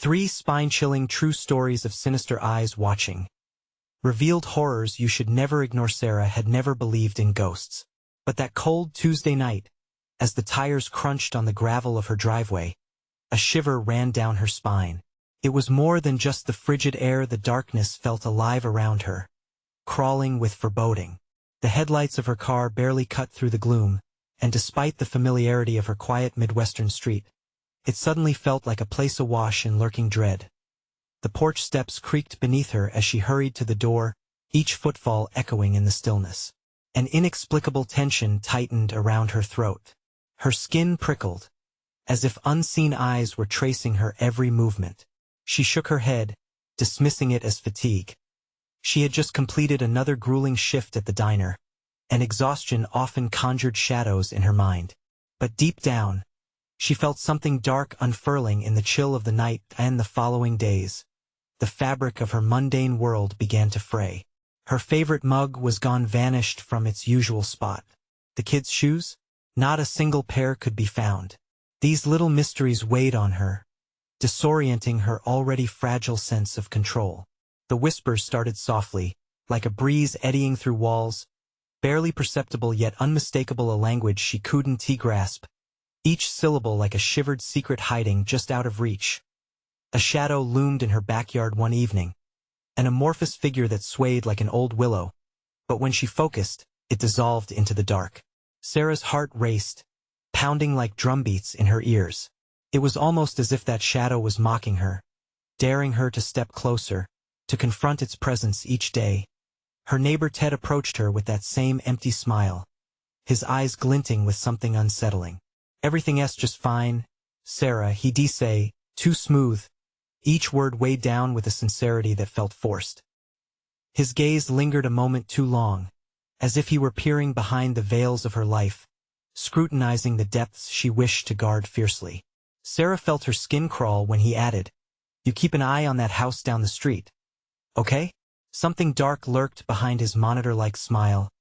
3 spine-chilling true stories of sinister eyes watching. Revealed horrors you should never ignore. Sarah had never believed in ghosts. But that cold Tuesday night, as the tires crunched on the gravel of her driveway, a shiver ran down her spine. It was more than just the frigid air. The darkness felt alive around her, crawling with foreboding. The headlights of her car barely cut through the gloom, and despite the familiarity of her quiet Midwestern street, it suddenly felt like a place awash in lurking dread. The porch steps creaked beneath her as she hurried to the door, each footfall echoing in the stillness. An inexplicable tension tightened around her throat. Her skin prickled, as if unseen eyes were tracing her every movement. She shook her head, dismissing it as fatigue. She had just completed another grueling shift at the diner, and exhaustion often conjured shadows in her mind. But deep down, she felt something dark unfurling in the chill of the night. And the following days, the fabric of her mundane world began to fray. Her favorite mug was gone, vanished from its usual spot. The kids' shoes? Not a single pair could be found. These little mysteries weighed on her, disorienting her already fragile sense of control. The whispers started softly, like a breeze eddying through walls, barely perceptible yet unmistakable, a language she couldn't grasp, each syllable like a shivered secret hiding just out of reach. A shadow loomed in her backyard one evening, an amorphous figure that swayed like an old willow, but when she focused, it dissolved into the dark. Sarah's heart raced, pounding like drumbeats in her ears. It was almost as if that shadow was mocking her, daring her to step closer, to confront its presence each day. Her neighbor Ted approached her with that same empty smile, his eyes glinting with something unsettling. "Everything's just fine, Sarah," he'd say, too smooth, each word weighed down with a sincerity that felt forced. His gaze lingered a moment too long, as if he were peering behind the veils of her life, scrutinizing the depths she wished to guard fiercely. Sarah felt her skin crawl when he added, "You keep an eye on that house down the street, okay?" Something dark lurked behind his monitor-like smile,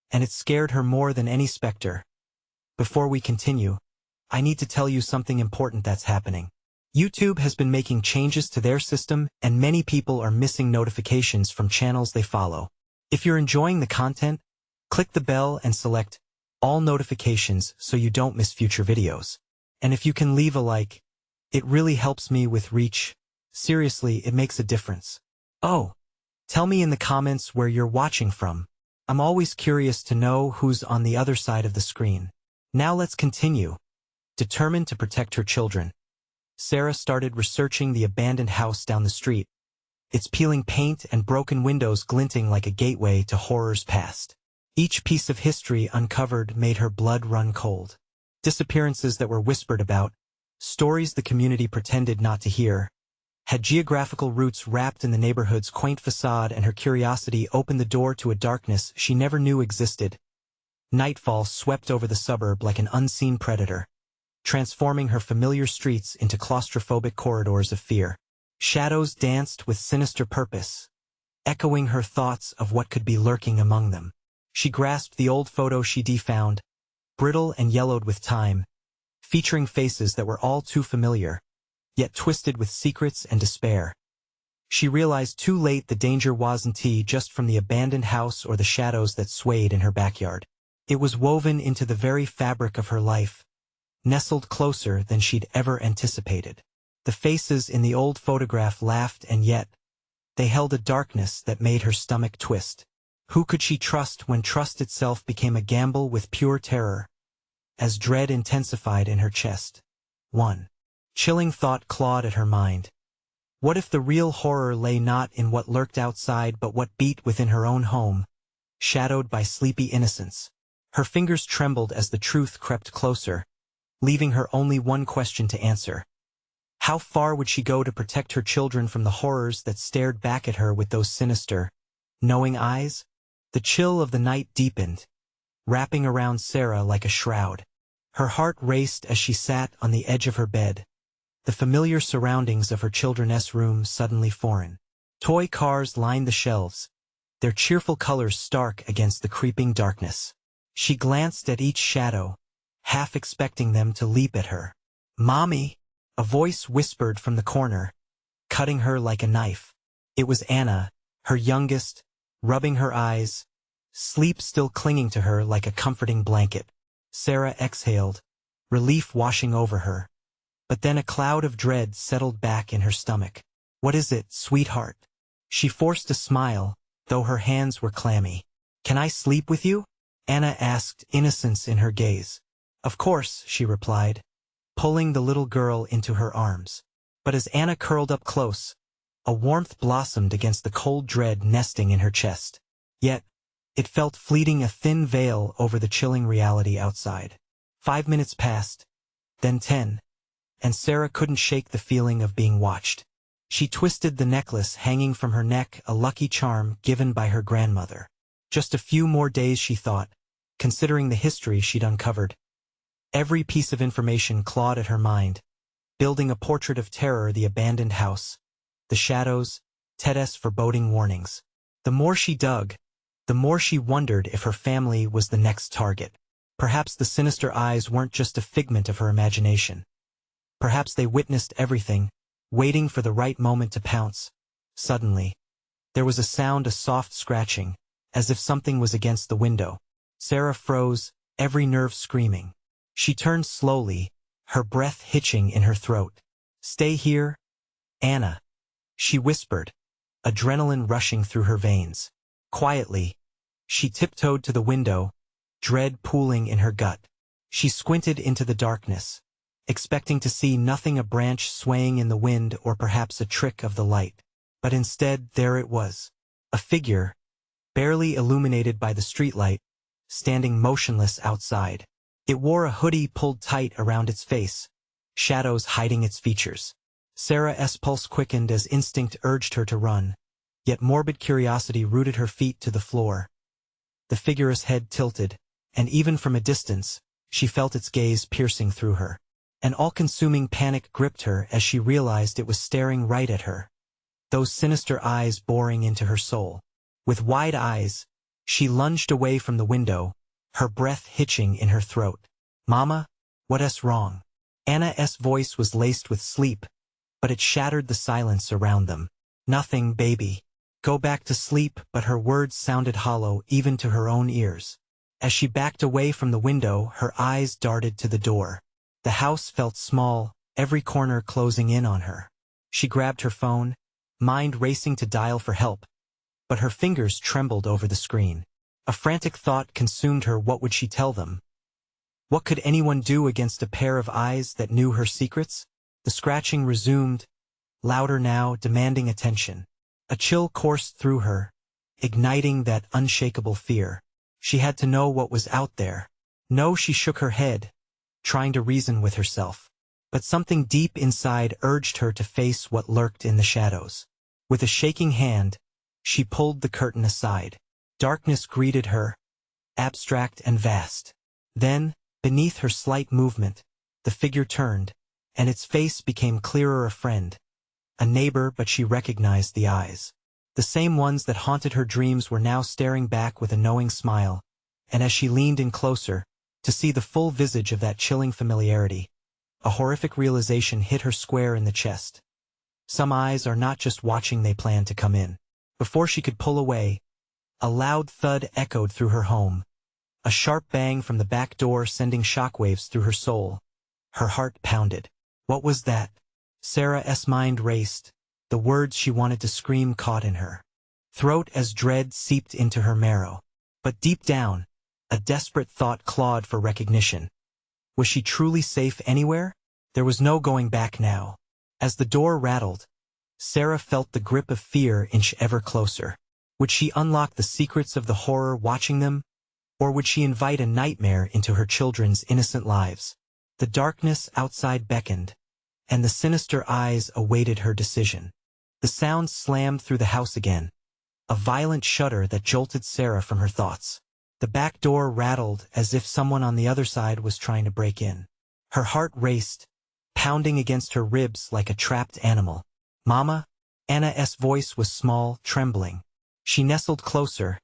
and it scared her more than any specter. "Before we continue, I need to tell you something important that's happening. YouTube has been making changes to their system, and many people are missing notifications from channels they follow. If you're enjoying the content, click the bell and select all notifications so you don't miss future videos. And if you can leave a like, it really helps me with reach. Seriously, it makes a difference. Oh, tell me in the comments where you're watching from. I'm always curious to know who's on the other side of the screen. Now let's continue. Determined to protect her children, Sarah started researching the abandoned house down the street, its peeling paint and broken windows glinting like a gateway to horrors past. Each piece of history uncovered made her blood run cold. Disappearances that were whispered about, stories the community pretended not to hear, had geographical roots wrapped in the neighborhood's quaint facade, and her curiosity opened the door to a darkness she never knew existed. Nightfall swept over the suburb like an unseen predator, transforming her familiar streets into claustrophobic corridors of fear. Shadows danced with sinister purpose, echoing her thoughts of what could be lurking among them. She grasped the old photo she'd found, brittle and yellowed with time, featuring faces that were all too familiar, yet twisted with secrets and despair. She realized too late the danger wasn't just from the abandoned house or the shadows that swayed in her backyard. It was woven into the very fabric of her life, nestled closer than she'd ever anticipated. The faces in the old photograph laughed, and yet they held a darkness that made her stomach twist. Who could she trust when trust itself became a gamble with pure terror, as dread intensified in her chest? One chilling thought clawed at her mind. What if the real horror lay not in what lurked outside but what beat within her own home, shadowed by sleepy innocence? Her fingers trembled as the truth crept closer, leaving her only one question to answer. How far would she go to protect her children from the horrors that stared back at her with those sinister, knowing eyes? The chill of the night deepened, wrapping around Sarah like a shroud. Her heart raced as she sat on the edge of her bed, the familiar surroundings of her children's room suddenly foreign. Toy cars lined the shelves, their cheerful colors stark against the creeping darkness. She glanced at each shadow, half expecting them to leap at her. "Mommy!" a voice whispered from the corner, cutting her like a knife. It was Anna, her youngest, rubbing her eyes, sleep still clinging to her like a comforting blanket. Sarah exhaled, relief washing over her. But then a cloud of dread settled back in her stomach. "What is it, sweetheart?" She forced a smile, though her hands were clammy. "Can I sleep with you?" Anna asked, innocence in her gaze. "Of course," she replied, pulling the little girl into her arms. But as Anna curled up close, a warmth blossomed against the cold dread nesting in her chest. Yet, it felt fleeting, a thin veil over the chilling reality outside. 5 minutes passed, then 10, and Sarah couldn't shake the feeling of being watched. She twisted the necklace hanging from her neck, a lucky charm given by her grandmother. Just a few more days, she thought, considering the history she'd uncovered. Every piece of information clawed at her mind, building a portrait of terror: the abandoned house, the shadows, Ted's foreboding warnings. The more she dug, the more she wondered if her family was the next target. Perhaps the sinister eyes weren't just a figment of her imagination. Perhaps they witnessed everything, waiting for the right moment to pounce. Suddenly, there was a sound, a soft scratching, as if something was against the window. Sarah froze, every nerve screaming. She turned slowly, her breath hitching in her throat. "Stay here, Anna," she whispered, adrenaline rushing through her veins. Quietly, she tiptoed to the window, dread pooling in her gut. She squinted into the darkness, expecting to see nothing, a branch swaying in the wind or perhaps a trick of the light. But instead, there it was, a figure, barely illuminated by the streetlight, standing motionless outside. It wore a hoodie pulled tight around its face, shadows hiding its features. Sarah's pulse quickened as instinct urged her to run, yet morbid curiosity rooted her feet to the floor. The figure's head tilted, and even from a distance, she felt its gaze piercing through her. An all-consuming panic gripped her as she realized it was staring right at her, those sinister eyes boring into her soul. With wide eyes, she lunged away from the window, her breath hitching in her throat. "Mama, what's wrong?" Anna's voice was laced with sleep, but it shattered the silence around them. "Nothing, baby. Go back to sleep," but her words sounded hollow even to her own ears. As she backed away from the window, her eyes darted to the door. The house felt small, every corner closing in on her. She grabbed her phone, mind racing to dial for help, but her fingers trembled over the screen. A frantic thought consumed her. What would she tell them? What could anyone do against a pair of eyes that knew her secrets? The scratching resumed, louder now, demanding attention. A chill coursed through her, igniting that unshakable fear. She had to know what was out there. No, she shook her head, trying to reason with herself. But something deep inside urged her to face what lurked in the shadows. With a shaking hand, she pulled the curtain aside. Darkness greeted her, abstract and vast. Then, beneath her slight movement, the figure turned, and its face became clearer, a friend, a neighbor, but she recognized the eyes. The same ones that haunted her dreams were now staring back with a knowing smile, and as she leaned in closer, to see the full visage of that chilling familiarity, a horrific realization hit her square in the chest. Some eyes are not just watching, they plan to come in. Before she could pull away, a loud thud echoed through her home, a sharp bang from the back door sending shockwaves through her soul. Her heart pounded. What was that? Sarah's mind raced, the words she wanted to scream caught in her throat as dread seeped into her marrow. But deep down, a desperate thought clawed for recognition. Was she truly safe anywhere? There was no going back now. As the door rattled, Sarah felt the grip of fear inch ever closer. Would she unlock the secrets of the horror watching them, or would she invite a nightmare into her children's innocent lives? The darkness outside beckoned, and the sinister eyes awaited her decision. The sound slammed through the house again, a violent shudder that jolted Sarah from her thoughts. The back door rattled as if someone on the other side was trying to break in. Her heart raced, pounding against her ribs like a trapped animal. "Mama?" Anna's voice was small, trembling. She nestled closer,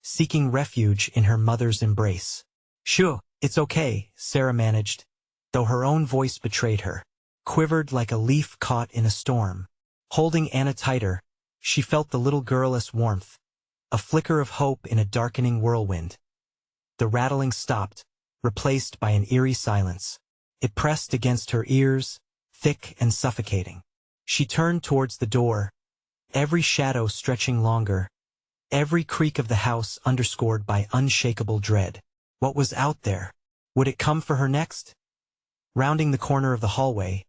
seeking refuge in her mother's embrace. "Shoo, it's okay," Sarah managed, though her own voice betrayed her. Quivered like a leaf caught in a storm. Holding Anna tighter, she felt the little girl's warmth, a flicker of hope in a darkening whirlwind. The rattling stopped, replaced by an eerie silence. It pressed against her ears, thick and suffocating. She turned towards the door, every shadow stretching longer, every creak of the house underscored by unshakable dread. What was out there? Would it come for her next? Rounding the corner of the hallway,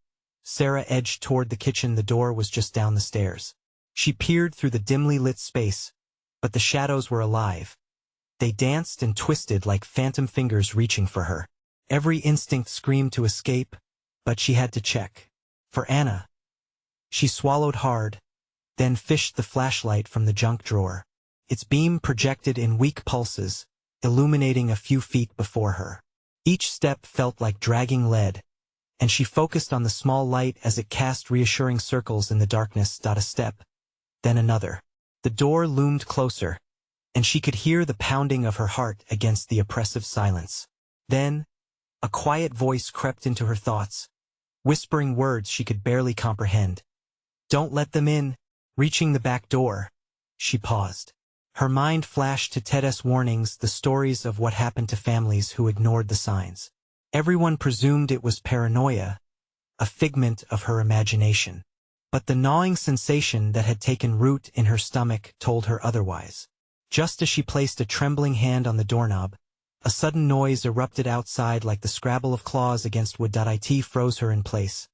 Sarah edged toward the kitchen. The door was just down the stairs. She peered through the dimly lit space, but the shadows were alive. They danced and twisted like phantom fingers reaching for her. Every instinct screamed to escape, but she had to check. For Anna. She swallowed hard, then fished the flashlight from the junk drawer. Its beam projected in weak pulses, illuminating a few feet before her. Each step felt like dragging lead, and she focused on the small light as it cast reassuring circles in the darkness. A step, then another. The door loomed closer, and she could hear the pounding of her heart against the oppressive silence. Then, a quiet voice crept into her thoughts, whispering words she could barely comprehend. "Don't let them in." Reaching the back door, she paused. Her mind flashed to Ted's warnings, the stories of what happened to families who ignored the signs. Everyone presumed it was paranoia, a figment of her imagination. But the gnawing sensation that had taken root in her stomach told her otherwise. Just as she placed a trembling hand on the doorknob, a sudden noise erupted outside like the scrabble of claws against wood. It froze her in place.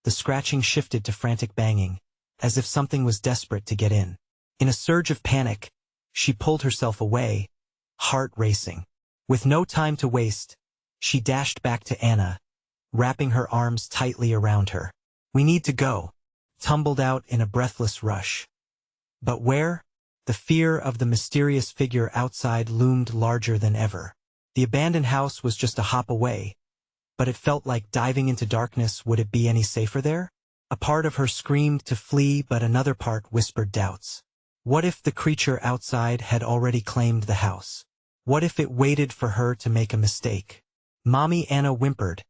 The scratching shifted to frantic banging, as if something was desperate to get in. In a surge of panic, she pulled herself away, heart racing. With no time to waste, she dashed back to Anna, wrapping her arms tightly around her. "We need to go," tumbled out in a breathless rush. But where? The fear of the mysterious figure outside loomed larger than ever. The abandoned house was just a hop away, but it felt like diving into darkness. Would it be any safer there? A part of her screamed to flee, but another part whispered doubts. What if the creature outside had already claimed the house? What if it waited for her to make a mistake? Mommy, Anna whimpered,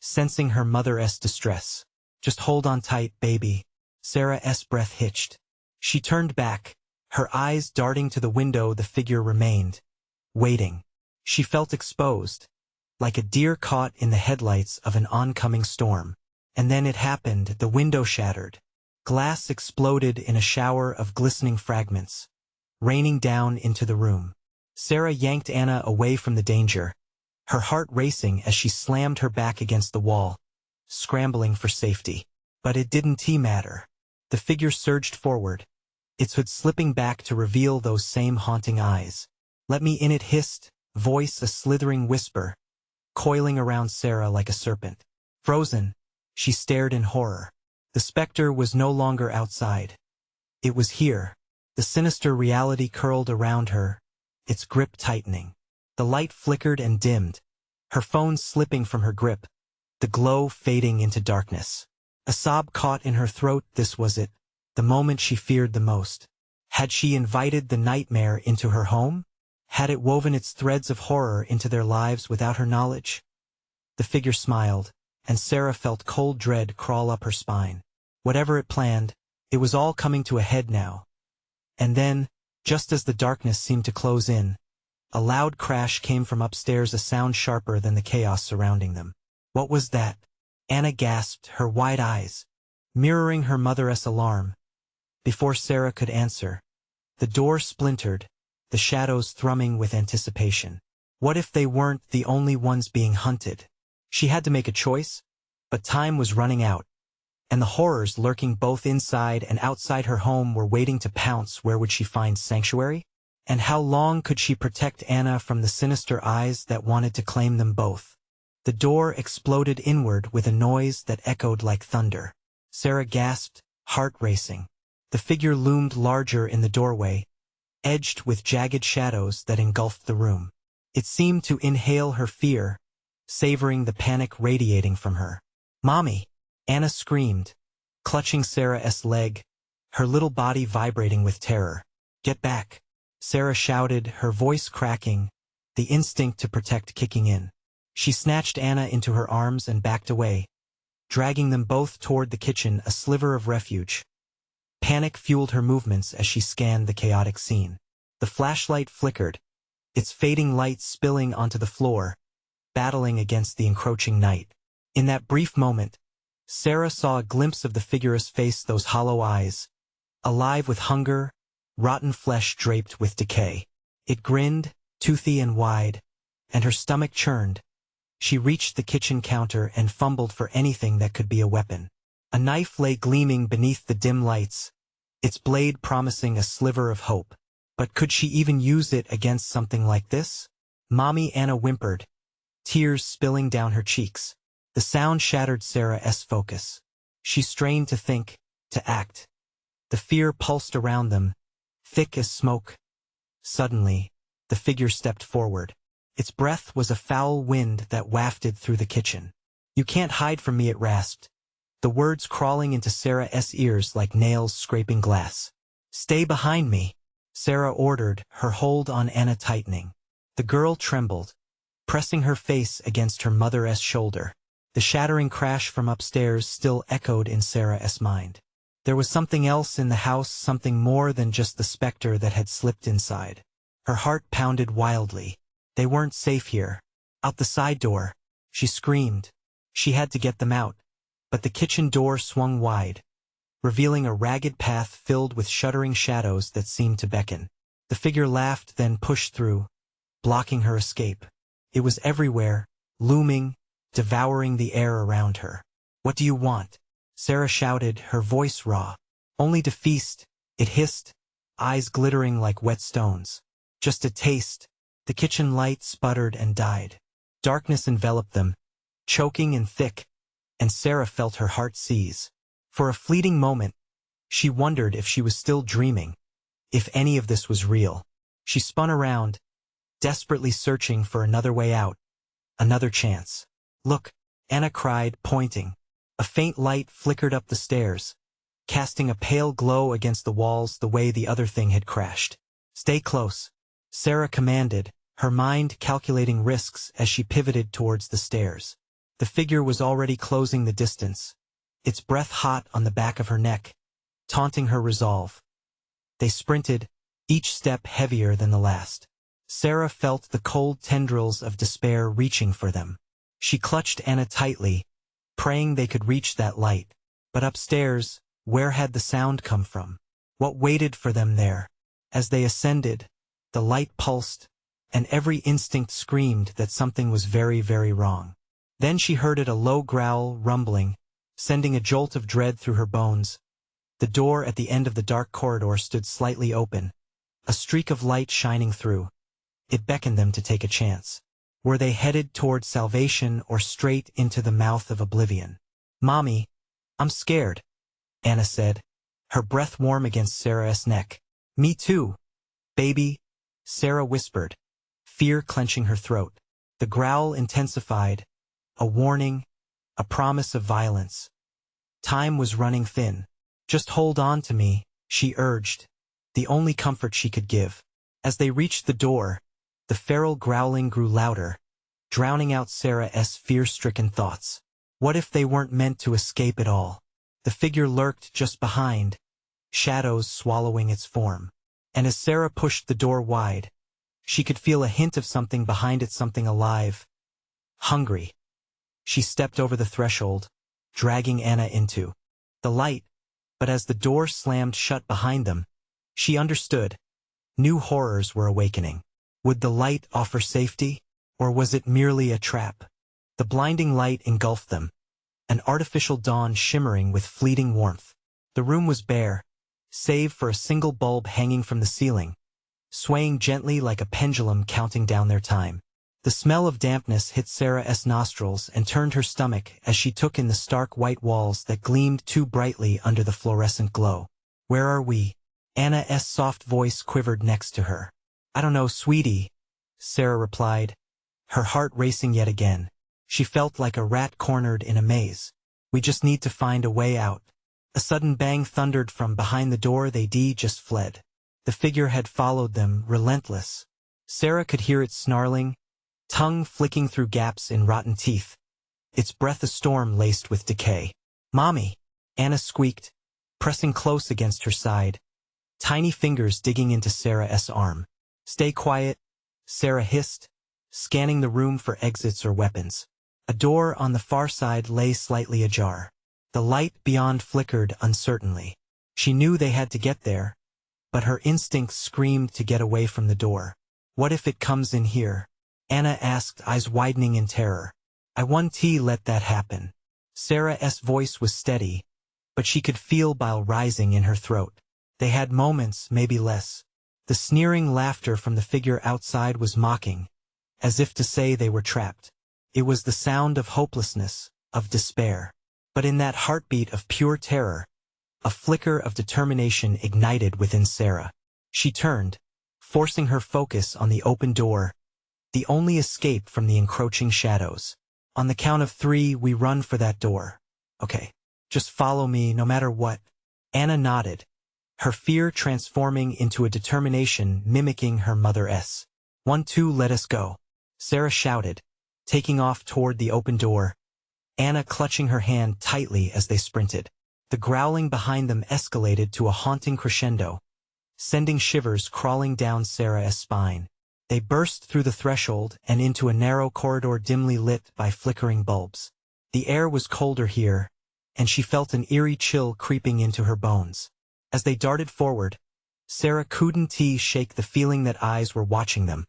sensing her mother's distress. "Just hold on tight, baby." Sarah's breath hitched. She turned back, her eyes darting to the window. The figure remained, waiting. She felt exposed, like a deer caught in the headlights of an oncoming storm. And then it happened. The window shattered. Glass exploded in a shower of glistening fragments, raining down into the room. Sarah yanked Anna away from the danger, her heart racing as she slammed her back against the wall, scrambling for safety. But it didn't matter. The figure surged forward, its hood slipping back to reveal those same haunting eyes. "Let me in," it hissed, voice a slithering whisper, coiling around Sarah like a serpent. Frozen, she stared in horror. The specter was no longer outside. It was here. The sinister reality curled around her, its grip tightening. The light flickered and dimmed, her phone slipping from her grip, the glow fading into darkness. A sob caught in her throat. This was it, the moment she feared the most. Had she invited the nightmare into her home? Had it woven its threads of horror into their lives without her knowledge? The figure smiled, and Sarah felt cold dread crawl up her spine. Whatever it planned, it was all coming to a head now. And then, just as the darkness seemed to close in, a loud crash came from upstairs, a sound sharper than the chaos surrounding them. What was that? Anna gasped, her wide eyes mirroring her mother's alarm. Before Sarah could answer, the door splintered, the shadows thrumming with anticipation. What if they weren't the only ones being hunted? She had to make a choice, but time was running out, and the horrors lurking both inside and outside her home were waiting to pounce. Where would she find sanctuary? And how long could she protect Anna from the sinister eyes that wanted to claim them both? The door exploded inward with a noise that echoed like thunder. Sarah gasped, heart racing. The figure loomed larger in the doorway, edged with jagged shadows that engulfed the room. It seemed to inhale her fear, savoring the panic radiating from her. "Mommy!" Anna screamed, clutching Sarah's leg, her little body vibrating with terror. "Get back!" Sarah shouted, her voice cracking, the instinct to protect kicking in. She snatched Anna into her arms and backed away, dragging them both toward the kitchen, a sliver of refuge. Panic fueled her movements as she scanned the chaotic scene. The flashlight flickered, its fading light spilling onto the floor, battling against the encroaching night. In that brief moment, Sarah saw a glimpse of the figure's face, those hollow eyes, alive with hunger, rotten flesh draped with decay. It grinned, toothy and wide, and her stomach churned. She reached the kitchen counter and fumbled for anything that could be a weapon. A knife lay gleaming beneath the dim lights, its blade promising a sliver of hope. But could she even use it against something like this? Mommy Anna whimpered, tears spilling down her cheeks. The sound shattered Sarah's focus. She strained to think, to act. The fear pulsed around them, thick as smoke. Suddenly, the figure stepped forward. Its breath was a foul wind that wafted through the kitchen. "You can't hide from me," it rasped, the words crawling into Sarah's ears like nails scraping glass. "Stay behind me," Sarah ordered, her hold on Anna tightening. The girl trembled, pressing her face against her mother's shoulder. The shattering crash from upstairs still echoed in Sarah's mind. There was something else in the house, something more than just the specter that had slipped inside. Her heart pounded wildly. They weren't safe here. Out the side door, she screamed. She had to get them out. But the kitchen door swung wide, revealing a ragged path filled with shuddering shadows that seemed to beckon. The figure laughed, then pushed through, blocking her escape. It was everywhere, looming, devouring the air around her. "What do you want?" Sarah shouted, her voice raw. "Only to feast," it hissed, eyes glittering like wet stones. "Just a taste." The kitchen light sputtered and died. Darkness enveloped them, choking and thick, and Sarah felt her heart seize. For a fleeting moment, she wondered if she was still dreaming, if any of this was real. She spun around, desperately searching for another way out, another chance. "Look," Anna cried, pointing. A faint light flickered up the stairs, casting a pale glow against the walls the way the other thing had crashed. "Stay close," Sarah commanded, her mind calculating risks as she pivoted towards the stairs. The figure was already closing the distance, its breath hot on the back of her neck, taunting her resolve. They sprinted, each step heavier than the last. Sarah felt the cold tendrils of despair reaching for them. She clutched Anna tightly, praying they could reach that light. But upstairs, where had the sound come from? What waited for them there? As they ascended, the light pulsed, and every instinct screamed that something was very, very wrong. Then she heard it, a low growl rumbling, sending a jolt of dread through her bones. The door at the end of the dark corridor stood slightly open, a streak of light shining through. It beckoned them to take a chance. Were they headed toward salvation or straight into the mouth of oblivion? "Mommy, I'm scared," Anna said, her breath warm against Sarah's neck. "Me too, baby," Sarah whispered, fear clenching her throat. The growl intensified, a warning, a promise of violence. Time was running thin. "Just hold on to me," she urged, the only comfort she could give. As they reached the door, the feral growling grew louder, drowning out Sarah's fear-stricken thoughts. What if they weren't meant to escape at all? The figure lurked just behind, shadows swallowing its form. And as Sarah pushed the door wide, she could feel a hint of something behind it, something alive, hungry. She stepped over the threshold, dragging Anna into the light, but as the door slammed shut behind them, she understood. New horrors were awakening. Would the light offer safety, or was it merely a trap? The blinding light engulfed them, an artificial dawn shimmering with fleeting warmth. The room was bare, save for a single bulb hanging from the ceiling, swaying gently like a pendulum counting down their time. The smell of dampness hit Sarah's nostrils and turned her stomach as she took in the stark white walls that gleamed too brightly under the fluorescent glow. "Where are we?" Anna's soft voice quivered next to her. "I don't know, sweetie," Sarah replied, her heart racing yet again. She felt like a rat cornered in a maze. "We just need to find a way out." A sudden bang thundered from behind the door. They just fled. The figure had followed them, relentless. Sarah could hear it snarling, tongue flicking through gaps in rotten teeth, its breath a storm laced with decay. "Mommy," Anna squeaked, pressing close against her side, tiny fingers digging into Sarah's arm. "Stay quiet," Sarah hissed, scanning the room for exits or weapons. A door on the far side lay slightly ajar. The light beyond flickered uncertainly. She knew they had to get there, but her instincts screamed to get away from the door. "What if it comes in here?" Anna asked, eyes widening in terror. "I won't let that happen." Sarah's voice was steady, but she could feel bile rising in her throat. They had moments, maybe less. The sneering laughter from the figure outside was mocking, as if to say they were trapped. It was the sound of hopelessness, of despair. But in that heartbeat of pure terror, a flicker of determination ignited within Sarah. She turned, forcing her focus on the open door, the only escape from the encroaching shadows. "On the count of 3, we run for that door. Okay. Just follow me, no matter what." Anna nodded, her fear transforming into a determination mimicking her mother's. 1, 2, let us go," Sarah shouted, taking off toward the open door, Anna clutching her hand tightly as they sprinted. The growling behind them escalated to a haunting crescendo, sending shivers crawling down Sarah's spine. They burst through the threshold and into a narrow corridor dimly lit by flickering bulbs. The air was colder here, and she felt an eerie chill creeping into her bones. As they darted forward, Sarah couldn't shake the feeling that eyes were watching them,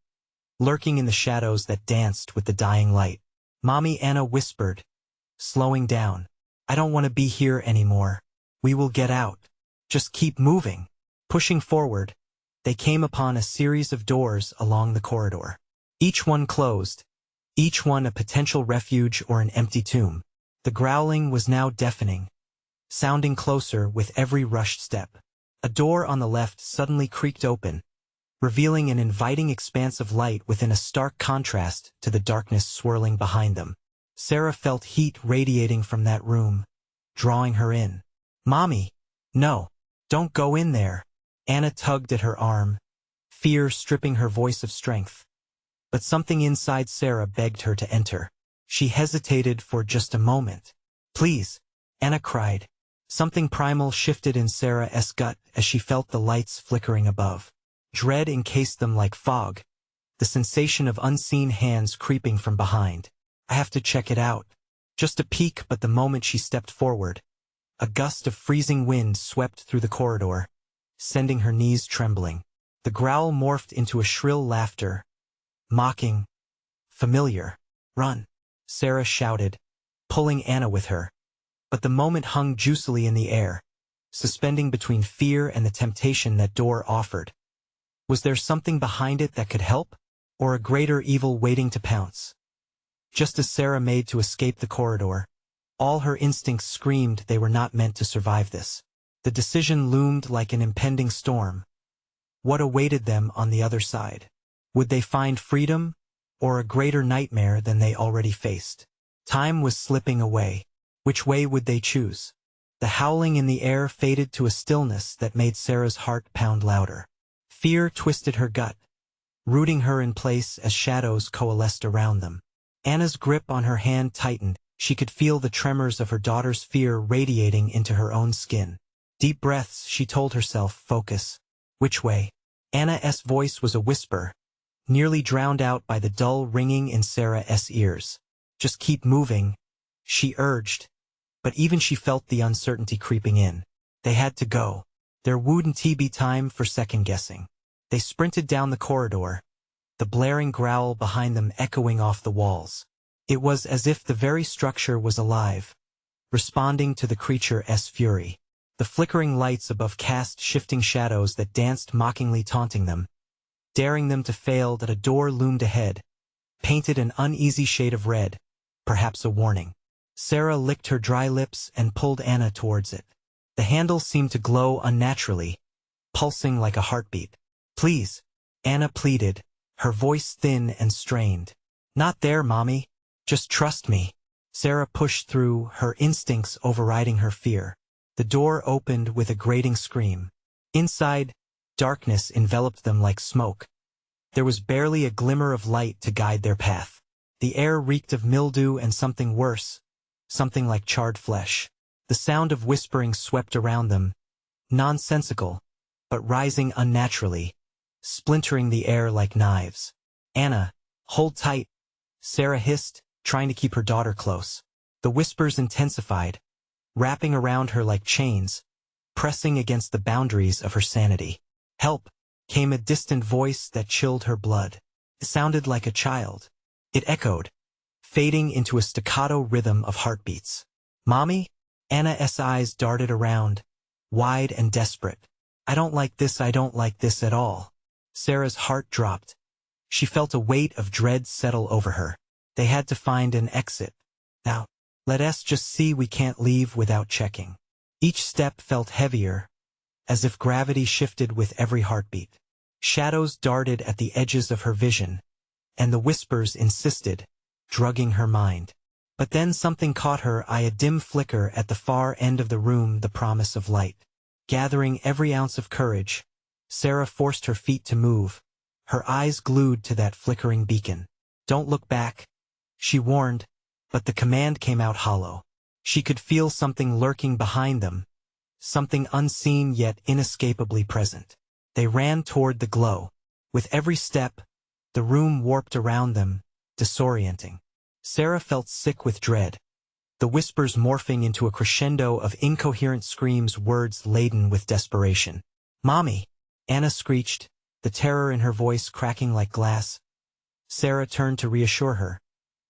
lurking in the shadows that danced with the dying light. "Mommy," Anna whispered, slowing down. "I don't want to be here anymore. We will get out. Just keep moving." Pushing forward, they came upon a series of doors along the corridor. Each one closed, each one a potential refuge or an empty tomb. The growling was now deafening, sounding closer with every rushed step. A door on the left suddenly creaked open, revealing an inviting expanse of light within a stark contrast to the darkness swirling behind them. Sarah felt heat radiating from that room, drawing her in. "Mommy, no, don't go in there." Anna tugged at her arm, fear stripping her voice of strength. But something inside Sarah begged her to enter. She hesitated for just a moment. "Please," Anna cried. Something primal shifted in Sarah's gut as she felt the lights flickering above. Dread encased them like fog, the sensation of unseen hands creeping from behind. "I have to check it out." Just a peek, but the moment she stepped forward, a gust of freezing wind swept through the corridor, sending her knees trembling. The growl morphed into a shrill laughter, mocking, familiar. "Run," Sarah shouted, pulling Anna with her. But the moment hung juicily in the air, suspending between fear and the temptation that door offered. Was there something behind it that could help, or a greater evil waiting to pounce? Just as Sarah made to escape the corridor, all her instincts screamed they were not meant to survive this. The decision loomed like an impending storm. What awaited them on the other side? Would they find freedom, or a greater nightmare than they already faced? Time was slipping away. Which way would they choose? The howling in the air faded to a stillness that made Sarah's heart pound louder. Fear twisted her gut, rooting her in place as shadows coalesced around them. Anna's grip on her hand tightened. She could feel the tremors of her daughter's fear radiating into her own skin. Deep breaths, she told herself, focus. Which way? Anna's voice was a whisper, nearly drowned out by the dull ringing in Sarah's ears. Just keep moving, she urged, but even she felt the uncertainty creeping in. They had to go. There wouldn't be time for second-guessing. They sprinted down the corridor, the blaring growl behind them echoing off the walls. It was as if the very structure was alive, responding to the creature's fury. The flickering lights above cast shifting shadows that danced mockingly, taunting them, daring them to fail. That a door loomed ahead, painted an uneasy shade of red, perhaps a warning. Sarah licked her dry lips and pulled Anna towards it. The handle seemed to glow unnaturally, pulsing like a heartbeat. Please, Anna pleaded, her voice thin and strained. Not there, Mommy. Just trust me. Sarah pushed through, her instincts overriding her fear. The door opened with a grating scream. Inside, darkness enveloped them like smoke. There was barely a glimmer of light to guide their path. The air reeked of mildew and something worse, something like charred flesh. The sound of whispering swept around them, nonsensical, but rising unnaturally, splintering the air like knives. "Anna, hold tight," Sarah hissed, trying to keep her daughter close. The whispers intensified, wrapping around her like chains, pressing against the boundaries of her sanity. "Help!" came a distant voice that chilled her blood. It sounded like a child. It echoed, fading into a staccato rhythm of heartbeats. "Mommy?" Anna's eyes darted around, wide and desperate. "I don't like this at all." Sarah's heart dropped. She felt a weight of dread settle over her. They had to find an exit. "Now, let us just see, we can't leave without checking." Each step felt heavier, as if gravity shifted with every heartbeat. Shadows darted at the edges of her vision, and the whispers insisted, drugging her mind. But then something caught her eye, a dim flicker at the far end of the room, the promise of light. Gathering every ounce of courage, Sarah forced her feet to move, her eyes glued to that flickering beacon. "Don't look back," she warned, but the command came out hollow. She could feel something lurking behind them, something unseen yet inescapably present. They ran toward the glow. With every step, the room warped around them, disorienting. Sarah felt sick with dread, the whispers morphing into a crescendo of incoherent screams, words laden with desperation. "Mommy!" Anna screeched, the terror in her voice cracking like glass. Sarah turned to reassure her,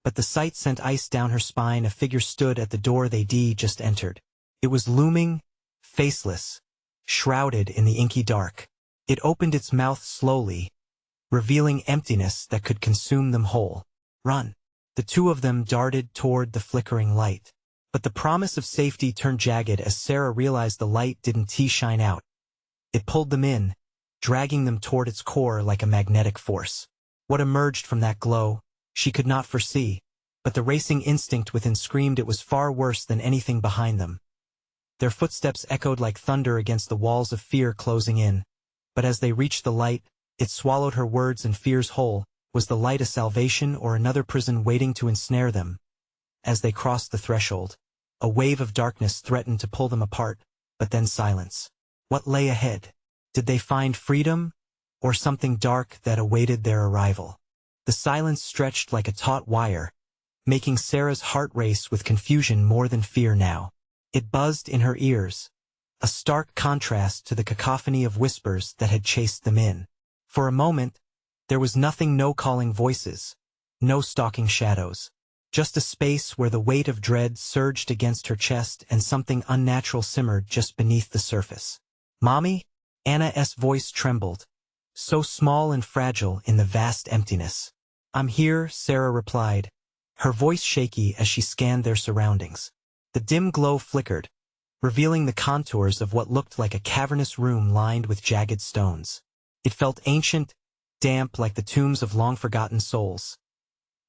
but the sight sent ice down her spine. A figure stood at the door they'd just entered. It was looming, faceless, shrouded in the inky dark. It opened its mouth slowly, revealing emptiness that could consume them whole. "Run!" The two of them darted toward the flickering light. But the promise of safety turned jagged as Sarah realized the light didn't shine out. It pulled them in, dragging them toward its core like a magnetic force. What emerged from that glow, she could not foresee, but the racing instinct within screamed it was far worse than anything behind them. Their footsteps echoed like thunder against the walls of fear closing in. But as they reached the light, it swallowed her words and fears whole. Was the light a salvation or another prison waiting to ensnare them? As they crossed the threshold, a wave of darkness threatened to pull them apart, but then silence. What lay ahead? Did they find freedom, or something dark that awaited their arrival? The silence stretched like a taut wire, making Sarah's heart race with confusion more than fear now. It buzzed in her ears, a stark contrast to the cacophony of whispers that had chased them in. For a moment, there was nothing, no calling voices, no stalking shadows, just a space where the weight of dread surged against her chest and something unnatural simmered just beneath the surface. "Mommy?" Anna's voice trembled, so small and fragile in the vast emptiness. "I'm here," Sarah replied, her voice shaky as she scanned their surroundings. The dim glow flickered, revealing the contours of what looked like a cavernous room lined with jagged stones. It felt ancient, damp like the tombs of long-forgotten souls.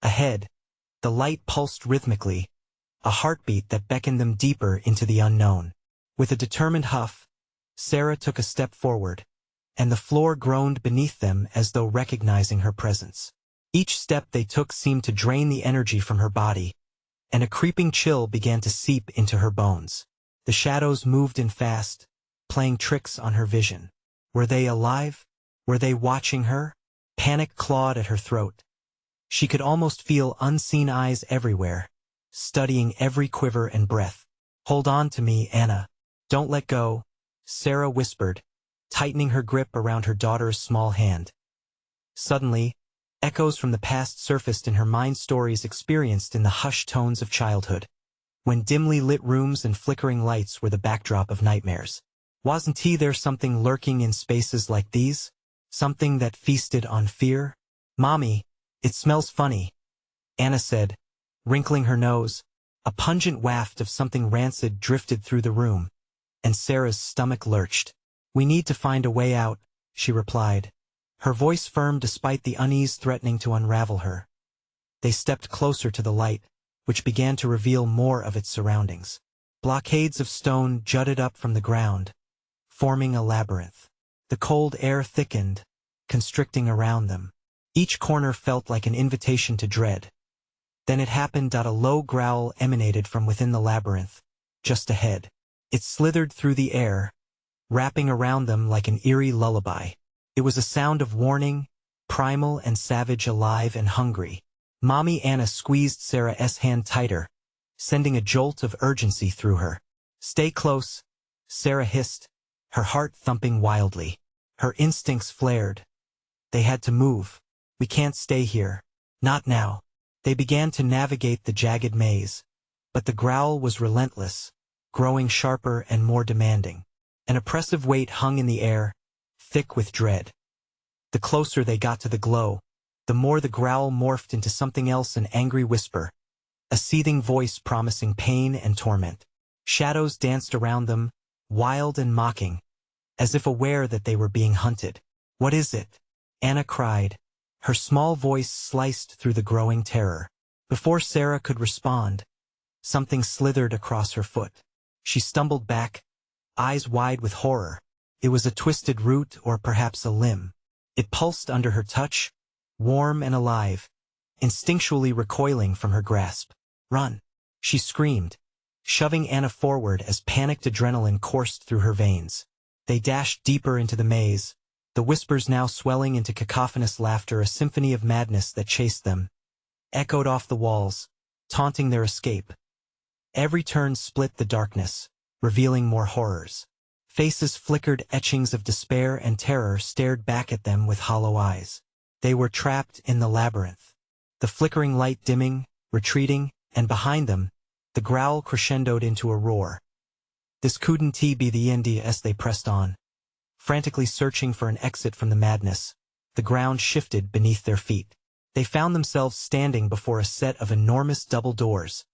Ahead, the light pulsed rhythmically, a heartbeat that beckoned them deeper into the unknown. With a determined huff, Sarah took a step forward, and the floor groaned beneath them as though recognizing her presence. Each step they took seemed to drain the energy from her body, and a creeping chill began to seep into her bones. The shadows moved in fast, playing tricks on her vision. Were they alive? Were they watching her? Panic clawed at her throat. She could almost feel unseen eyes everywhere, studying every quiver and breath. "Hold on to me, Anna. Don't let go," Sarah whispered, tightening her grip around her daughter's small hand. Suddenly, echoes from the past surfaced in her mind, stories experienced in the hushed tones of childhood, when dimly lit rooms and flickering lights were the backdrop of nightmares. Wasn't there something lurking in spaces like these? Something that feasted on fear? "Mommy, it smells funny," Anna said, wrinkling her nose. A pungent waft of something rancid drifted through the room, and Sarah's stomach lurched. "We need to find a way out," she replied, her voice firm despite the unease threatening to unravel her. They stepped closer to the light, which began to reveal more of its surroundings. Blockades of stone jutted up from the ground, forming a labyrinth. The cold air thickened, constricting around them. Each corner felt like an invitation to dread. Then it happened. A low growl emanated from within the labyrinth, just ahead. It slithered through the air, wrapping around them like an eerie lullaby. It was a sound of warning, primal and savage, alive and hungry. Mommy Anna squeezed Sarah's hand tighter, sending a jolt of urgency through her. "Stay close," Sarah hissed, her heart thumping wildly. Her instincts flared. They had to move. "We can't stay here. Not now." They began to navigate the jagged maze, but the growl was relentless, growing sharper and more demanding. An oppressive weight hung in the air, thick with dread. The closer they got to the glow, the more the growl morphed into something else, an angry whisper, a seething voice promising pain and torment. Shadows danced around them, wild and mocking, as if aware that they were being hunted. "What is it?" Anna cried, her small voice sliced through the growing terror. Before Sarah could respond, something slithered across her foot. She stumbled back, eyes wide with horror. It was a twisted root or perhaps a limb. It pulsed under her touch, warm and alive, instinctually recoiling from her grasp. "Run!" she screamed, shoving Anna forward as panicked adrenaline coursed through her veins. They dashed deeper into the maze, the whispers now swelling into cacophonous laughter, a symphony of madness that chased them, echoed off the walls, taunting their escape. Every turn split the darkness, revealing more horrors. Faces flickered, etchings of despair and terror stared back at them with hollow eyes. They were trapped in the labyrinth. The flickering light dimming, retreating, and behind them, the growl crescendoed into a roar. This couldn't be the end as they pressed on. Frantically searching for an exit from the madness, the ground shifted beneath their feet. They found themselves standing before a set of enormous double doors,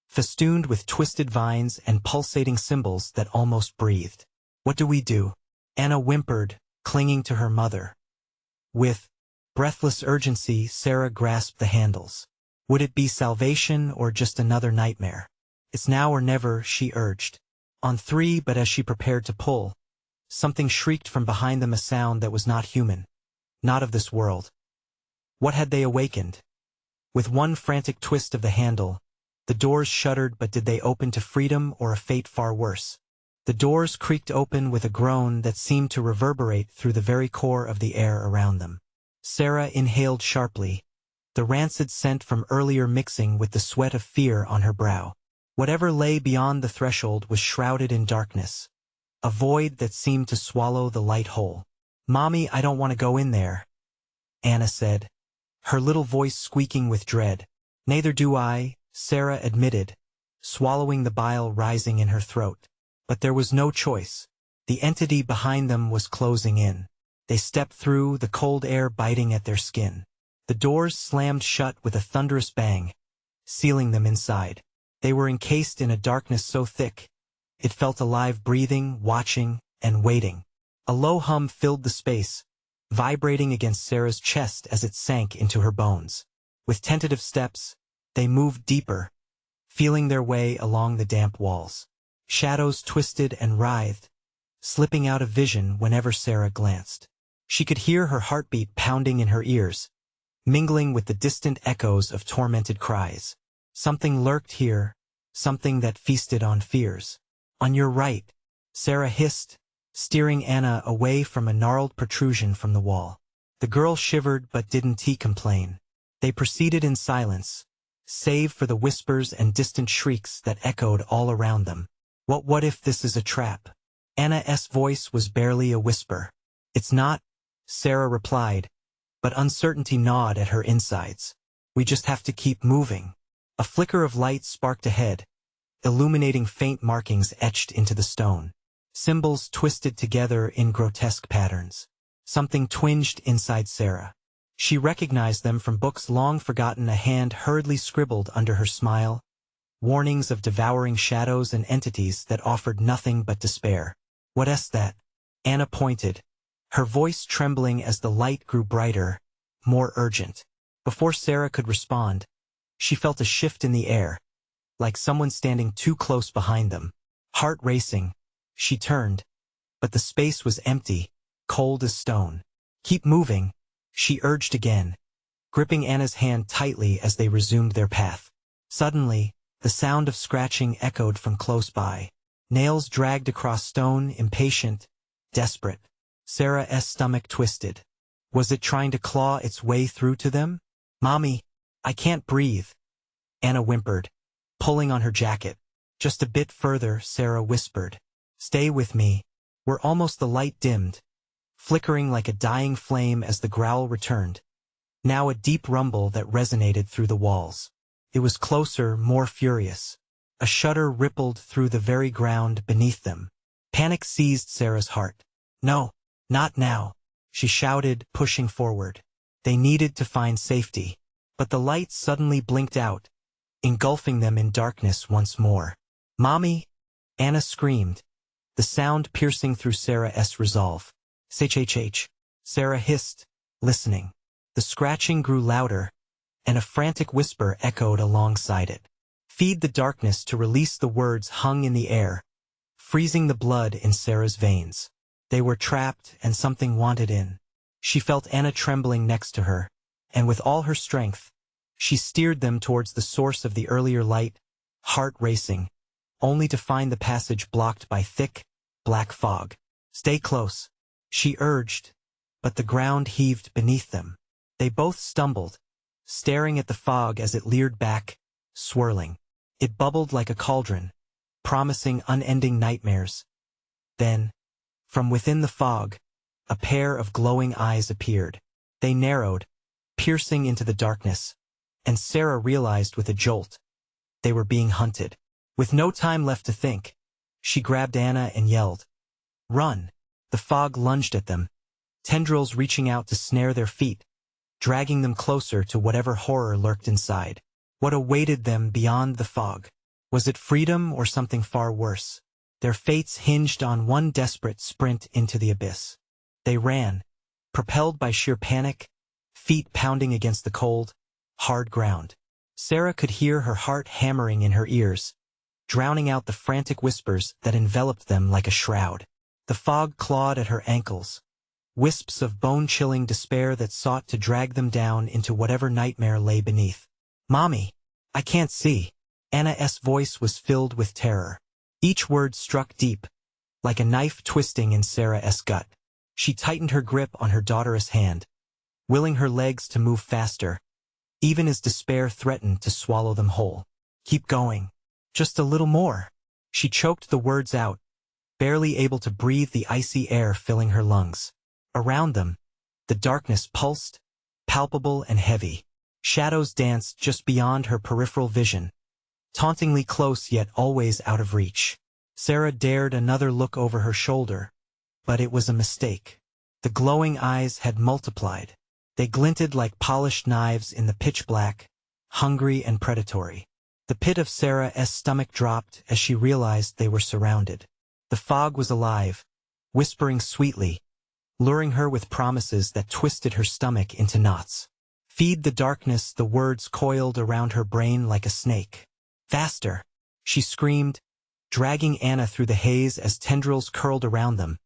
festooned with twisted vines and pulsating symbols that almost breathed. "What do we do?" Anna whimpered, clinging to her mother. With breathless urgency, Sarah grasped the handles. Would it be salvation or just another nightmare? "It's now or never," she urged. On three, but as she prepared to pull, something shrieked from behind them, a sound that was not human, not of this world. What had they awakened? With one frantic twist of the handle, the doors shuddered, but did they open to freedom or a fate far worse? The doors creaked open with a groan that seemed to reverberate through the very core of the air around them. Sarah inhaled sharply, the rancid scent from earlier mixing with the sweat of fear on her brow. Whatever lay beyond the threshold was shrouded in darkness, a void that seemed to swallow the light whole. "Mommy, I don't want to go in there," Anna said, her little voice squeaking with dread. "Neither do I," Sarah admitted, swallowing the bile rising in her throat. But there was no choice. The entity behind them was closing in. They stepped through, the cold air biting at their skin. The doors slammed shut with a thunderous bang, sealing them inside. They were encased in a darkness so thick, it felt alive, breathing, watching, and waiting. A low hum filled the space, vibrating against Sarah's chest as it sank into her bones. With tentative steps, they moved deeper, feeling their way along the damp walls. Shadows twisted and writhed, slipping out of vision whenever Sarah glanced. She could hear her heartbeat pounding in her ears, mingling with the distant echoes of tormented cries. Something lurked here, something that feasted on fears. "On your right," Sarah hissed, steering Anna away from a gnarled protrusion from the wall. The girl shivered but didn't complain. They proceeded in silence, save for the whispers and distant shrieks that echoed all around them. What if this is a trap?" Anna's voice was barely a whisper. "It's not," Sarah replied, but uncertainty gnawed at her insides. "We just have to keep moving." A flicker of light sparked ahead, illuminating faint markings etched into the stone. Symbols twisted together in grotesque patterns. Something twinged inside Sarah. She recognized them from books long forgotten, a hand hurriedly scribbled under her smile, warnings of devouring shadows and entities that offered nothing but despair. "What's that?" Anna pointed, her voice trembling as the light grew brighter, more urgent. Before Sarah could respond, she felt a shift in the air, like someone standing too close behind them. Heart racing, she turned, but the space was empty, cold as stone. "Keep moving," she urged again, gripping Anna's hand tightly as they resumed their path. Suddenly, the sound of scratching echoed from close by. Nails dragged across stone, impatient, desperate. Sarah's stomach twisted. Was it trying to claw its way through to them? "Mommy, I can't breathe," Anna whimpered, pulling on her jacket. "Just a bit further," Sarah whispered. "Stay with me." We're almost. The light dimmed, flickering like a dying flame as the growl returned. Now a deep rumble that resonated through the walls. It was closer, more furious. A shudder rippled through the very ground beneath them. Panic seized Sarah's heart. "No, not now," she shouted, pushing forward. They needed to find safety. But the light suddenly blinked out, engulfing them in darkness once more. "Mommy!" Anna screamed, the sound piercing through Sarah's resolve. "H." Sarah hissed, listening. The scratching grew louder, and a frantic whisper echoed alongside it. "Feed the darkness." To release the words hung in the air, freezing the blood in Sarah's veins. They were trapped, and something wanted in. She felt Anna trembling next to her, and with all her strength, she steered them towards the source of the earlier light, heart racing, only to find the passage blocked by thick, black fog. "Stay close," she urged, but the ground heaved beneath them. They both stumbled, staring at the fog as it leered back, swirling. It bubbled like a cauldron, promising unending nightmares. Then, from within the fog, a pair of glowing eyes appeared. They narrowed, piercing into the darkness, and Sarah realized with a jolt. They were being hunted. With no time left to think, she grabbed Anna and yelled, "Run!" The fog lunged at them, tendrils reaching out to snare their feet, dragging them closer to whatever horror lurked inside. What awaited them beyond the fog? Was it freedom or something far worse? Their fates hinged on one desperate sprint into the abyss. They ran, propelled by sheer panic, feet pounding against the cold, hard ground. Sarah could hear her heart hammering in her ears, drowning out the frantic whispers that enveloped them like a shroud. The fog clawed at her ankles, wisps of bone-chilling despair that sought to drag them down into whatever nightmare lay beneath. "Mommy, I can't see." Anna's voice was filled with terror. Each word struck deep, like a knife twisting in Sarah's gut. She tightened her grip on her daughter's hand, willing her legs to move faster, even as despair threatened to swallow them whole. "Keep going. Just a little more." She choked the words out, barely able to breathe the icy air filling her lungs. Around them, the darkness pulsed, palpable and heavy. Shadows danced just beyond her peripheral vision, tauntingly close yet always out of reach. Sarah dared another look over her shoulder, but it was a mistake. The glowing eyes had multiplied. They glinted like polished knives in the pitch black, hungry and predatory. The pit of Sarah's stomach dropped as she realized they were surrounded. The fog was alive, whispering sweetly, luring her with promises that twisted her stomach into knots. "Feed the darkness." The words coiled around her brain like a snake. "Faster!" she screamed, dragging Anna through the haze as tendrils curled around them,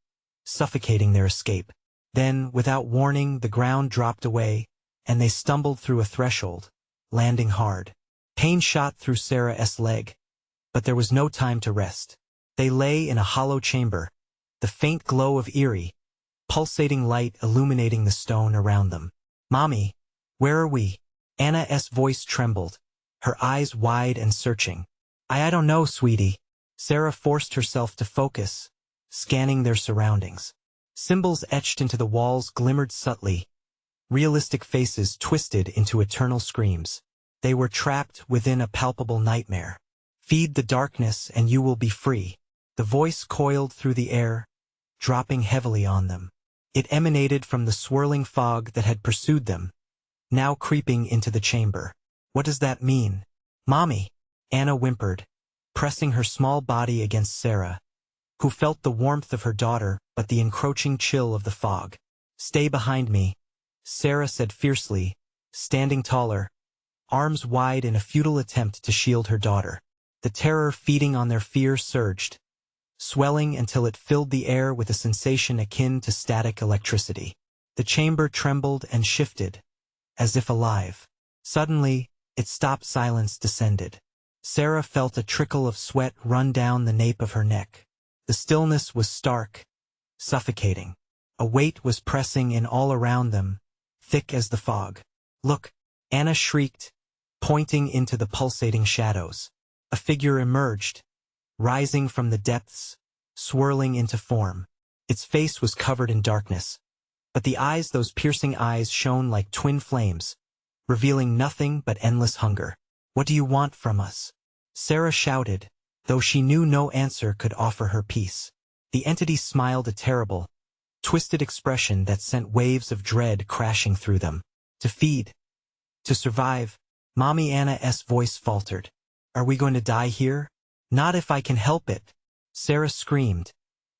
suffocating their escape. Then, without warning, the ground dropped away, and they stumbled through a threshold, landing hard. Pain shot through Sarah's leg, but there was no time to rest. They lay in a hollow chamber, the faint glow of eerie, pulsating light illuminating the stone around them. "Mommy, where are we?" Anna's voice trembled, her eyes wide and searching. I don't know, sweetie." Sarah forced herself to focus, scanning their surroundings. Symbols etched into the walls glimmered subtly, realistic faces twisted into eternal screams. They were trapped within a palpable nightmare. "Feed the darkness and you will be free." The voice coiled through the air, dropping heavily on them. It emanated from the swirling fog that had pursued them, now creeping into the chamber. "What does that mean?" "Mommy," Anna whimpered, pressing her small body against Sarah, who felt the warmth of her daughter but the encroaching chill of the fog. "Stay behind me," Sarah said fiercely, standing taller, arms wide in a futile attempt to shield her daughter. The terror feeding on their fear surged, swelling until it filled the air with a sensation akin to static electricity. The chamber trembled and shifted, as if alive. Suddenly, its stopped silence descended. Sarah felt a trickle of sweat run down the nape of her neck. The stillness was stark, suffocating. A weight was pressing in all around them, thick as the fog. "Look!" Anna shrieked, pointing into the pulsating shadows. A figure emerged, rising from the depths, swirling into form. Its face was covered in darkness, but the eyes, those piercing eyes, shone like twin flames, revealing nothing but endless hunger. "What do you want from us?" Sarah shouted, though she knew no answer could offer her peace. The entity smiled, a terrible, twisted expression that sent waves of dread crashing through them. "To feed. To survive." Mommy Anna's voice faltered. "Are we going to die here?" "Not if I can help it," Sarah screamed,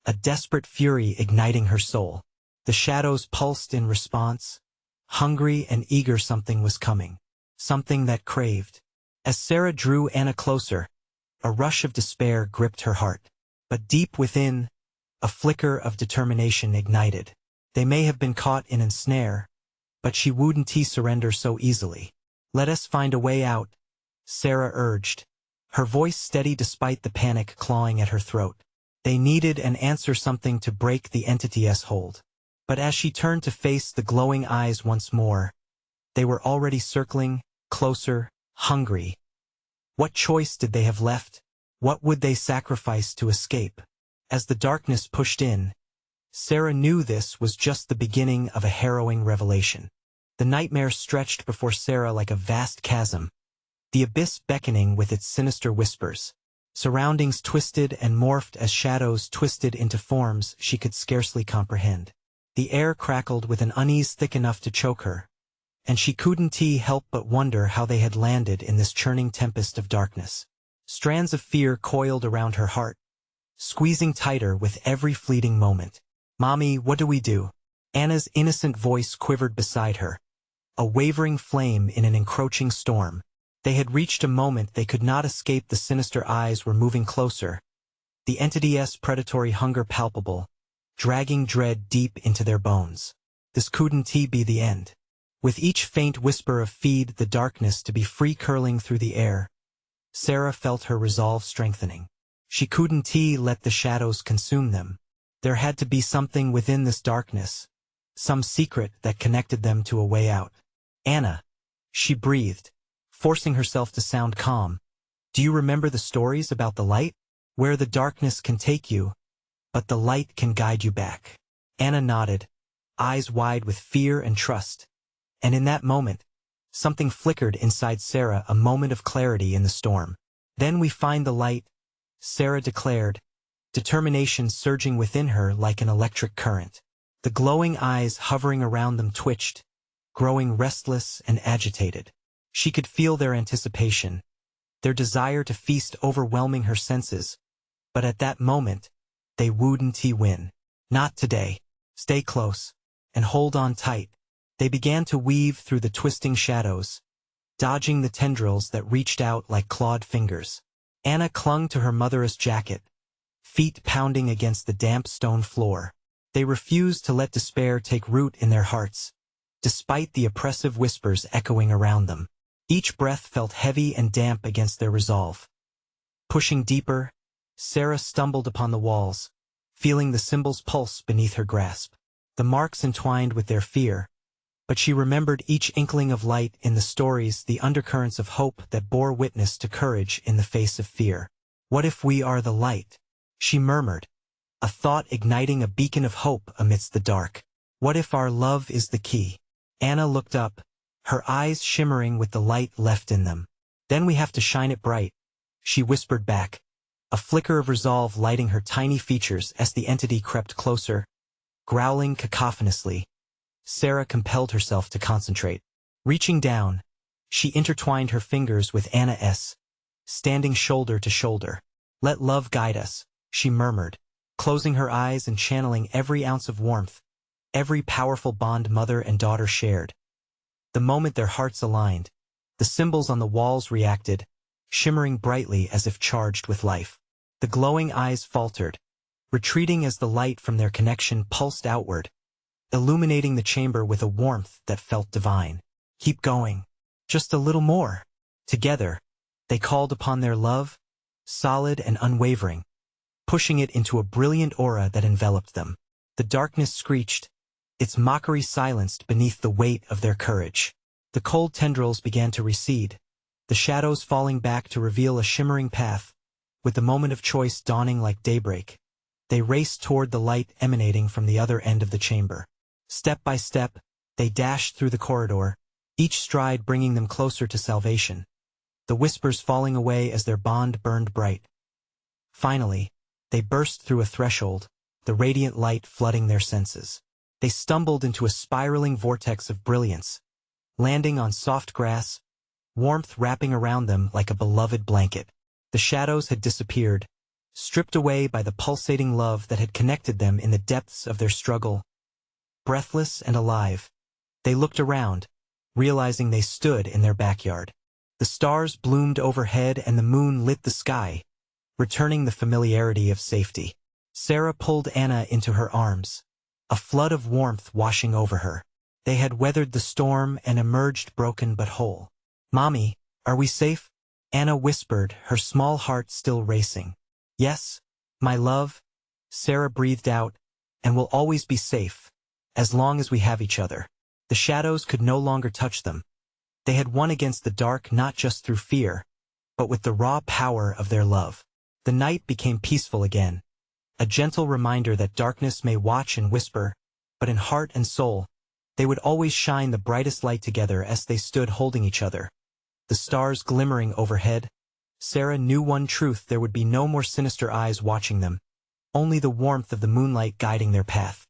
a desperate fury igniting her soul. The shadows pulsed in response, hungry and eager. Something was coming, something that craved. As Sarah drew Anna closer, a rush of despair gripped her heart. But deep within, a flicker of determination ignited. They may have been caught in a snare, but she wouldn't surrender so easily. "Let us find a way out," Sarah urged, her voice steady despite the panic clawing at her throat. They needed an answer, something to break the entity's hold. But as she turned to face the glowing eyes once more, they were already circling, closer, hungry. What choice did they have left? What would they sacrifice to escape? As the darkness pushed in, Sarah knew this was just the beginning of a harrowing revelation. The nightmare stretched before Sarah like a vast chasm, the abyss beckoning with its sinister whispers. Surroundings twisted and morphed as shadows twisted into forms she could scarcely comprehend. The air crackled with an unease thick enough to choke her, and she couldn't help but wonder how they had landed in this churning tempest of darkness. Strands of fear coiled around her heart, squeezing tighter with every fleeting moment. "Mommy, what do we do?" Anna's innocent voice quivered beside her, a wavering flame in an encroaching storm. They had reached a moment they could not escape. The sinister eyes were moving closer, the entity's predatory hunger palpable, dragging dread deep into their bones. This couldn't be the end. With each faint whisper of "feed the darkness to be free" curling through the air, Sarah felt her resolve strengthening. She couldn't let the shadows consume them. There had to be something within this darkness, some secret that connected them to a way out. "Anna," she breathed, forcing herself to sound calm. "Do you remember the stories about the light? Where the darkness can take you, but the light can guide you back." Anna nodded, eyes wide with fear and trust. And in that moment, something flickered inside Sarah, a moment of clarity in the storm. "Then we find the light," Sarah declared, determination surging within her like an electric current. The glowing eyes hovering around them twitched, growing restless and agitated. She could feel their anticipation, their desire to feast overwhelming her senses. But at that moment, they wouldn't win. "Not today. Stay close, and hold on tight." They began to weave through the twisting shadows, dodging the tendrils that reached out like clawed fingers. Anna clung to her mother's jacket, feet pounding against the damp stone floor. They refused to let despair take root in their hearts, despite the oppressive whispers echoing around them. Each breath felt heavy and damp against their resolve. Pushing deeper, Sarah stumbled upon the walls, feeling the symbols pulse beneath her grasp. The marks entwined with their fear, but she remembered each inkling of light in the stories, the undercurrents of hope that bore witness to courage in the face of fear. "What if we are the light?" she murmured, a thought igniting a beacon of hope amidst the dark. "What if our love is the key?" Anna looked up, her eyes shimmering with the light left in them. "Then we have to shine it bright," she whispered back, a flicker of resolve lighting her tiny features as the entity crept closer, growling cacophonously. Sarah compelled herself to concentrate. Reaching down, she intertwined her fingers with Anna's, standing shoulder to shoulder. "Let love guide us," she murmured, closing her eyes and channeling every ounce of warmth, every powerful bond mother and daughter shared. The moment their hearts aligned, the symbols on the walls reacted, shimmering brightly as if charged with life. The glowing eyes faltered, retreating as the light from their connection pulsed outward, illuminating the chamber with a warmth that felt divine. "Keep going. Just a little more." Together, they called upon their love, solid and unwavering, pushing it into a brilliant aura that enveloped them. The darkness screeched, its mockery silenced beneath the weight of their courage. The cold tendrils began to recede, the shadows falling back to reveal a shimmering path, with the moment of choice dawning like daybreak. They raced toward the light emanating from the other end of the chamber. Step by step, they dashed through the corridor, each stride bringing them closer to salvation, the whispers falling away as their bond burned bright. Finally, they burst through a threshold, the radiant light flooding their senses. They stumbled into a spiraling vortex of brilliance, landing on soft grass, warmth wrapping around them like a beloved blanket. The shadows had disappeared, stripped away by the pulsating love that had connected them in the depths of their struggle. Breathless and alive, they looked around, realizing they stood in their backyard. The stars bloomed overhead and the moon lit the sky, returning the familiarity of safety. Sarah pulled Anna into her arms, a flood of warmth washing over her. They had weathered the storm and emerged broken but whole. "Mommy, are we safe?" Anna whispered, her small heart still racing. "Yes, my love," Sarah breathed out, "and we'll always be safe, as long as we have each other." The shadows could no longer touch them. They had won against the dark not just through fear, but with the raw power of their love. The night became peaceful again, a gentle reminder that darkness may watch and whisper, but in heart and soul, they would always shine the brightest light together as they stood holding each other. The stars glimmering overhead, Sarah knew one truth: there would be no more sinister eyes watching them, only the warmth of the moonlight guiding their path.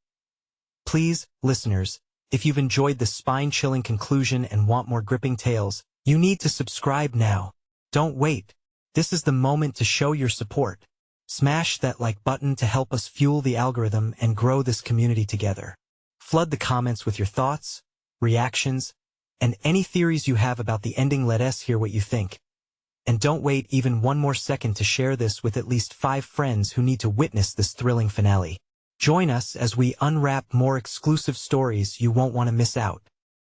Please, listeners, if you've enjoyed the spine-chilling conclusion and want more gripping tales, you need to subscribe now. Don't wait. This is the moment to show your support. Smash that like button to help us fuel the algorithm and grow this community together. Flood the comments with your thoughts, reactions, and any theories you have about the ending. Let us hear what you think. And don't wait even one more second to share this with at least 5 friends who need to witness this thrilling finale. Join us as we unwrap more exclusive stories you won't want to miss out.